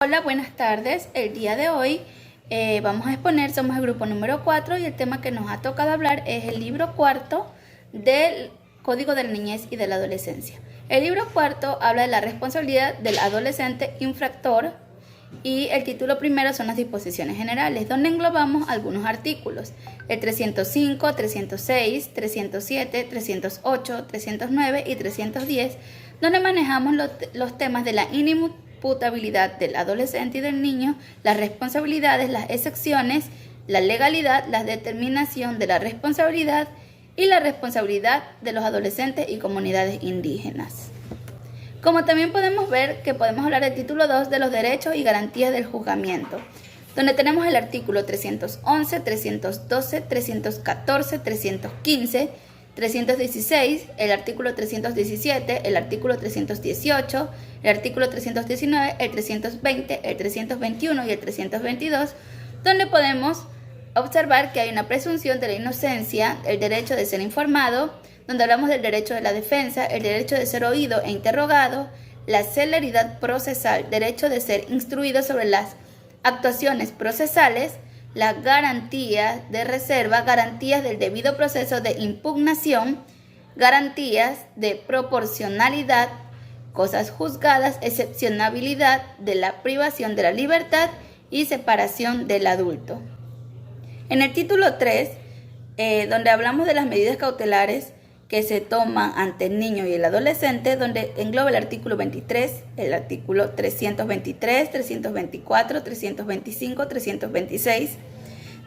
Hola, buenas tardes. El día de hoy vamos a exponer, somos el grupo número 4 y el tema que nos ha tocado hablar es el libro cuarto del Código de la Niñez y de la Adolescencia. El libro cuarto habla de la responsabilidad del adolescente infractor y el título primero son las disposiciones generales, donde englobamos algunos artículos, el 305, 306, 307, 308, 309 y 310, donde manejamos los temas de la inimputabilidad del adolescente y del niño, las responsabilidades, las excepciones, la legalidad, la determinación de la responsabilidad y la responsabilidad de los adolescentes y comunidades indígenas. Como también podemos ver que podemos hablar del título 2 de los derechos y garantías del juzgamiento, donde tenemos el artículo 311, 312, 314, 315, 316, el artículo 317, el artículo 318, el artículo 319, el 320, el 321 y el 322, donde podemos observar que hay una presunción de la inocencia, el derecho de ser informado, donde hablamos del derecho de la defensa, el derecho de ser oído e interrogado, la celeridad procesal, derecho de ser instruido sobre las actuaciones procesales, la garantía de reserva, garantías del debido proceso de impugnación, garantías de proporcionalidad, cosas juzgadas, excepcionabilidad de la privación de la libertad y separación del adulto. En el título 3, donde hablamos de las medidas cautelares que se toman ante el niño y el adolescente, donde engloba el artículo 23, el artículo 323, 324, 325, 326,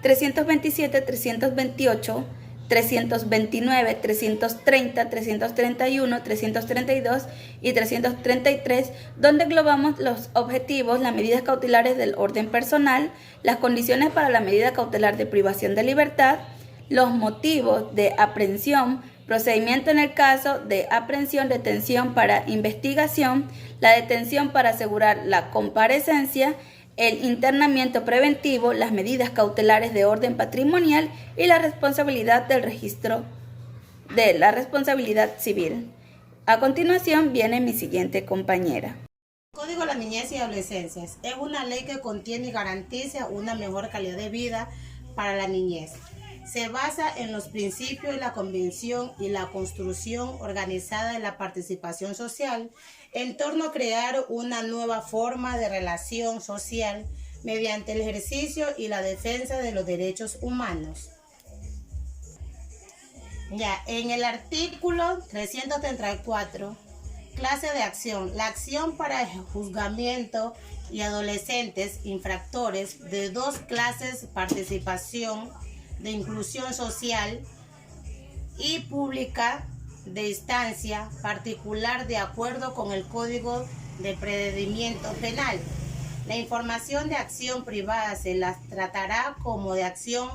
327, 328, 329, 330, 331, 332 y 333, donde englobamos los objetivos, las medidas cautelares del orden personal, las condiciones para la medida cautelar de privación de libertad, los motivos de aprehensión, procedimiento en el caso de aprehensión, detención para investigación, la detención para asegurar la comparecencia, el internamiento preventivo, las medidas cautelares de orden patrimonial y la responsabilidad del registro de la responsabilidad civil. A continuación viene mi siguiente compañera. El Código de la Niñez y Adolescencia es una ley que contiene y garantiza una mejor calidad de vida para la niñez. Se basa en los principios de la Convención y la construcción organizada de la participación social en torno a crear una nueva forma de relación social mediante el ejercicio y la defensa de los derechos humanos. En el artículo 334, clase de acción. La acción para el juzgamiento y adolescentes infractores de dos clases: participación de inclusión social y pública de instancia particular de acuerdo con el Código de Procedimiento Penal. La información de acción privada se las tratará como de acción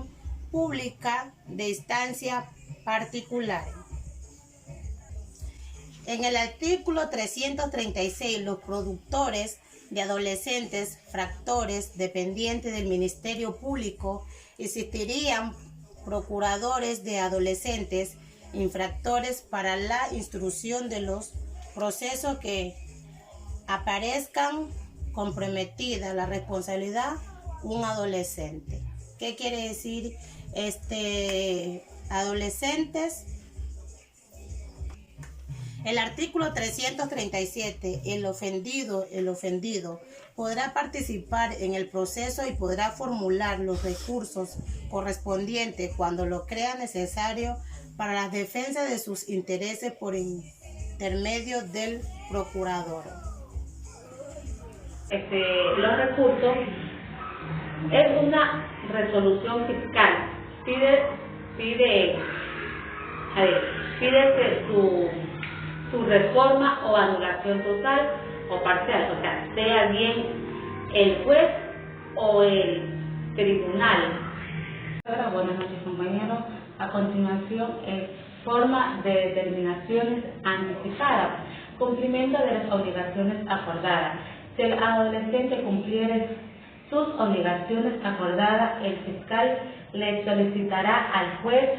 pública de instancia particular. En el artículo 336, los productores de adolescentes infractores dependientes del Ministerio Público existirían procuradores de adolescentes infractores para la instrucción de los procesos que aparezcan comprometida la responsabilidad un adolescente. ¿Qué quiere decir adolescentes? El artículo 337, el ofendido podrá participar en el proceso y podrá formular los recursos correspondientes cuando lo crea necesario para la defensa de sus intereses por intermedio del procurador. Los recursos es una resolución fiscal. Pide su reforma o anulación total o parcial, o sea bien el juez o el tribunal. Buenas noches, compañeros. A continuación, forma de determinaciones anticipadas, cumplimiento de las obligaciones acordadas. Si el adolescente cumpliere sus obligaciones acordadas, el fiscal le solicitará al juez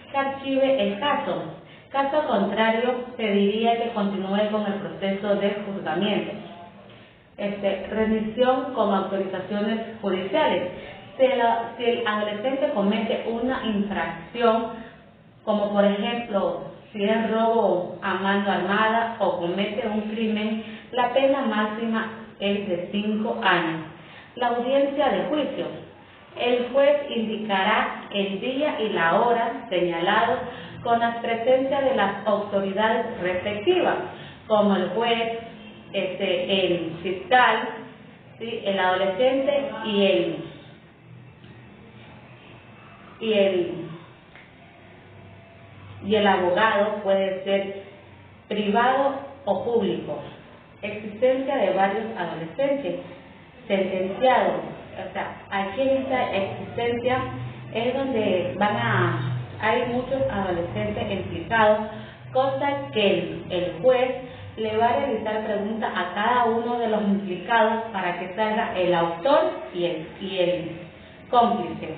que archive el caso. Caso contrario, pediría que continúe con el proceso de juzgamiento. remisión con autorizaciones judiciales. Si el adolescente comete una infracción, como por ejemplo, si es robo a mano armada o comete un crimen, la pena máxima es de 5 años. La audiencia de juicio. El juez indicará el día y la hora señalados con la presencia de las autoridades respectivas, como el juez, el fiscal, ¿sí?, el adolescente y el abogado, puede ser privado o público. Existencia de varios adolescentes sentenciados. O sea, aquí en esta existencia es donde hay muchos adolescentes implicados, cosa que el juez le va a realizar preguntas a cada uno de los implicados para que salga el autor y el cómplice.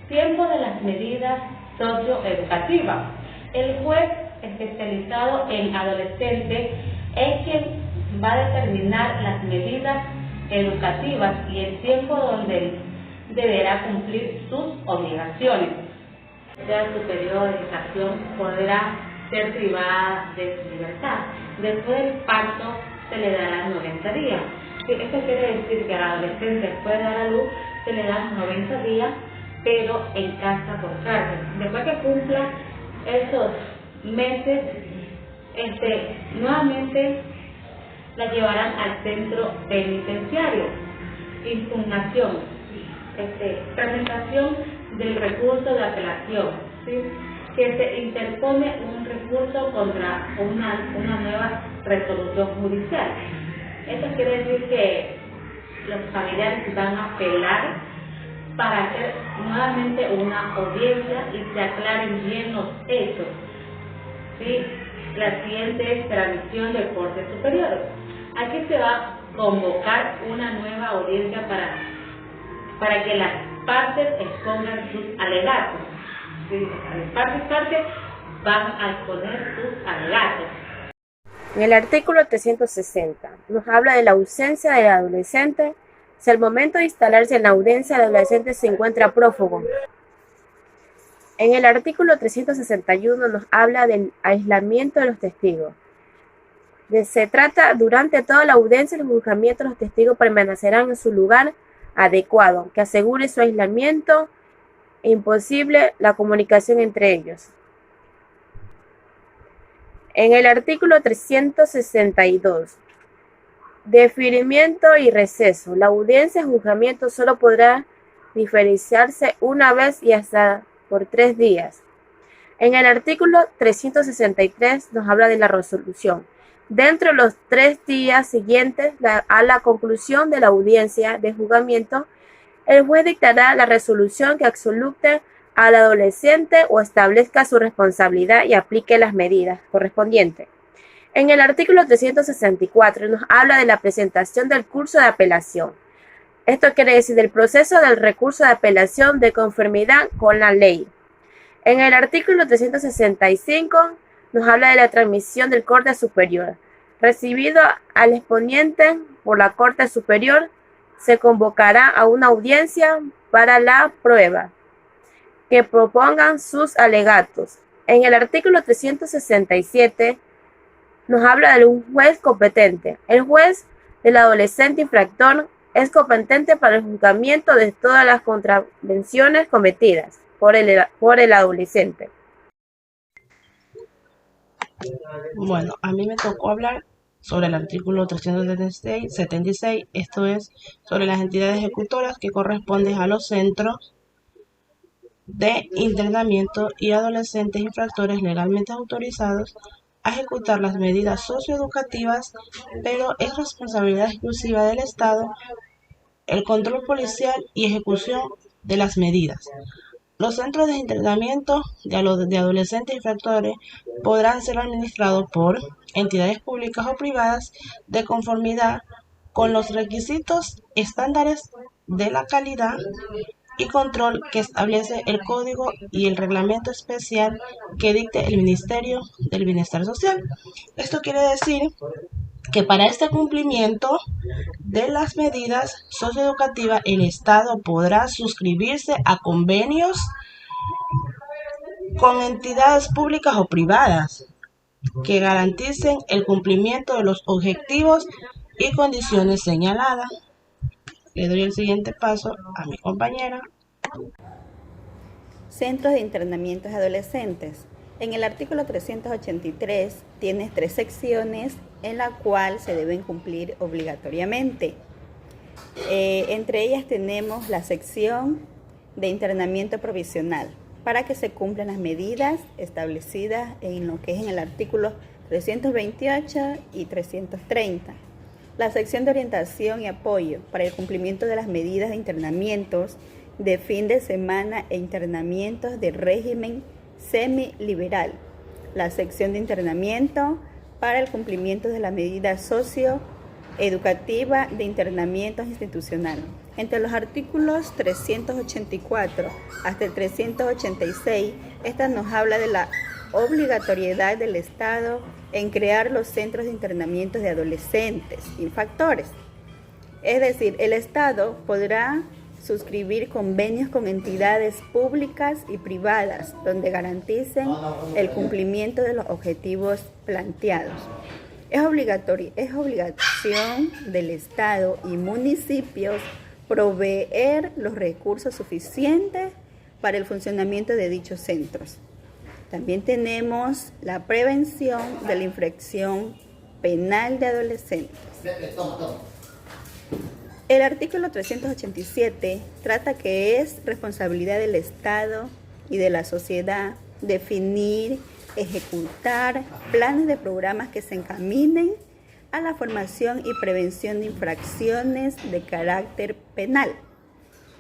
Tiempo de las medidas socioeducativas. El juez especializado en adolescentes es quien va a determinar las medidas educativas y el tiempo donde deberá cumplir sus obligaciones. Ya su periodo de educación podrá ser privada de su libertad. Después del parto se le dará 90 días. Esto quiere decir que al adolescente después de dar a luz se le dan 90 días, pero en casa por cárcel. Después que cumpla esos meses, nuevamente la llevarán al centro penitenciario. Impugnación, presentación del recurso de apelación, ¿sí?, que se interpone un recurso contra una nueva resolución judicial. Esto quiere decir que los familiares van a apelar para hacer nuevamente una audiencia y se aclaren bien los hechos, ¿sí? La siguiente es transmisión de Corte Superior. Aquí se va a convocar una nueva audiencia para que las partes expongan sus alegatos. ¿Sí? Las partes van a exponer sus alegatos. En el artículo 360 nos habla de la ausencia del adolescente si al momento de instalarse en la audiencia el adolescente se encuentra prófugo. En el artículo 361 nos habla del aislamiento de los testigos. Se trata, durante toda la audiencia, el juzgamiento de los testigos permanecerán en su lugar adecuado, que asegure su aislamiento e imposible la comunicación entre ellos. En el artículo 362, deferimiento y receso. La audiencia de juzgamiento solo podrá diferenciarse una vez y hasta por 3 días. En el artículo 363 nos habla de la resolución. Dentro de los 3 días siguientes a la conclusión de la audiencia de juzgamiento, el juez dictará la resolución que absolute al adolescente o establezca su responsabilidad y aplique las medidas correspondientes. En el artículo 364 nos habla de la presentación del curso de apelación. Esto quiere decir del proceso del recurso de apelación de conformidad con la ley. En el artículo 365 nos habla de la transmisión del Corte Superior. Recibido al exponiente por la Corte Superior, se convocará a una audiencia para la prueba, que propongan sus alegatos. En el artículo 367 nos habla de un juez competente. El juez del adolescente infractor es competente para el juzgamiento de todas las contravenciones cometidas por el adolescente. Bueno, a mí me tocó hablar sobre el artículo 376, esto es sobre las entidades ejecutoras que corresponden a los centros de internamiento y adolescentes infractores legalmente autorizados a ejecutar las medidas socioeducativas, pero es responsabilidad exclusiva del Estado el control policial y ejecución de las medidas. Los centros de internamiento de adolescentes infractores podrán ser administrados por entidades públicas o privadas de conformidad con los requisitos estándares de la calidad y control que establece el Código y el Reglamento Especial que dicte el Ministerio del Bienestar Social. Esto quiere decir que para este cumplimiento de las medidas socioeducativas el Estado podrá suscribirse a convenios con entidades públicas o privadas que garanticen el cumplimiento de los objetivos y condiciones señaladas. Le doy el siguiente paso a mi compañera. Centros de internamiento de adolescentes. En el artículo 383 tiene 3 secciones en la cual se deben cumplir obligatoriamente. Entre ellas tenemos la sección de internamiento provisional, para que se cumplan las medidas establecidas en lo que es en el artículo 328 y 330. La sección de orientación y apoyo para el cumplimiento de las medidas de internamientos de fin de semana e internamientos de régimen semiliberal. La sección de internamiento para el cumplimiento de la medida socioeducativa de internamientos institucional. Entre los artículos 384 hasta el 386, esta nos habla de la obligatoriedad del Estado en crear los centros de internamiento de adolescentes infractores. Es decir, el Estado podrá suscribir convenios con entidades públicas y privadas donde garanticen el cumplimiento de los objetivos planteados. Es obligación del Estado y municipios proveer los recursos suficientes para el funcionamiento de dichos centros. También tenemos la prevención de la infracción penal de adolescentes. El artículo 387 trata que es responsabilidad del Estado y de la sociedad definir, ejecutar planes de programas que se encaminen a la formación y prevención de infracciones de carácter penal.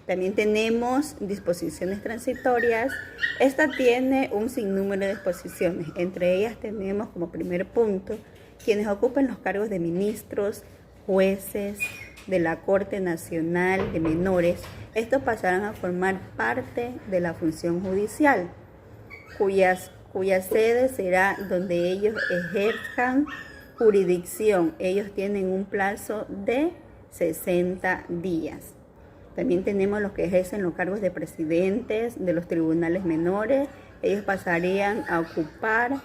También tenemos disposiciones transitorias. Esta tiene un sinnúmero de disposiciones. Entre ellas tenemos como primer punto quienes ocupen los cargos de ministros, jueces de la Corte Nacional de Menores. Estos pasarán a formar parte de la función judicial, cuya sede será donde ellos ejerzan jurisdicción. Ellos tienen un plazo de 60 días. También tenemos los que ejercen los cargos de presidentes de los tribunales menores. Ellos pasarían a ocupar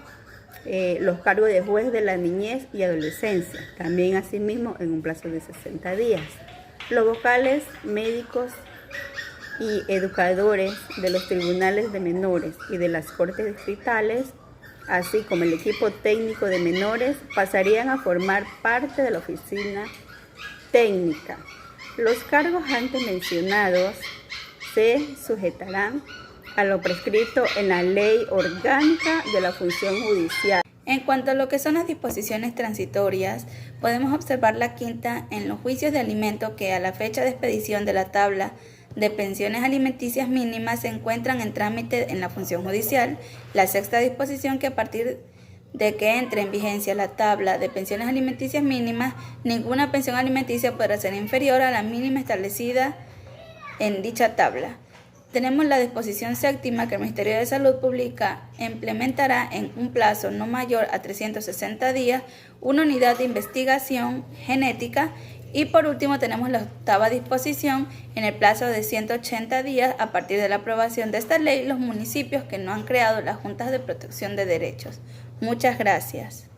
los cargos de juez de la niñez y adolescencia, también asimismo en un plazo de 60 días. Los vocales médicos y educadores de los tribunales de menores y de las cortes distritales, así como el equipo técnico de menores, pasarían a formar parte de la oficina técnica. Los cargos antes mencionados se sujetarán a lo prescrito en la Ley Orgánica de la Función Judicial. En cuanto a lo que son las disposiciones transitorias, podemos observar la quinta en los juicios de alimento que a la fecha de expedición de la tabla de pensiones alimenticias mínimas se encuentran en trámite en la función judicial. La sexta disposición que a partir de que entre en vigencia la tabla de pensiones alimenticias mínimas, ninguna pensión alimenticia podrá ser inferior a la mínima establecida en dicha tabla. Tenemos la disposición séptima que el Ministerio de Salud Pública implementará en un plazo no mayor a 360 días una unidad de investigación genética. Y por último tenemos la octava disposición: en el plazo de 180 días a partir de la aprobación de esta ley, los municipios que no han creado las juntas de protección de derechos. Muchas gracias.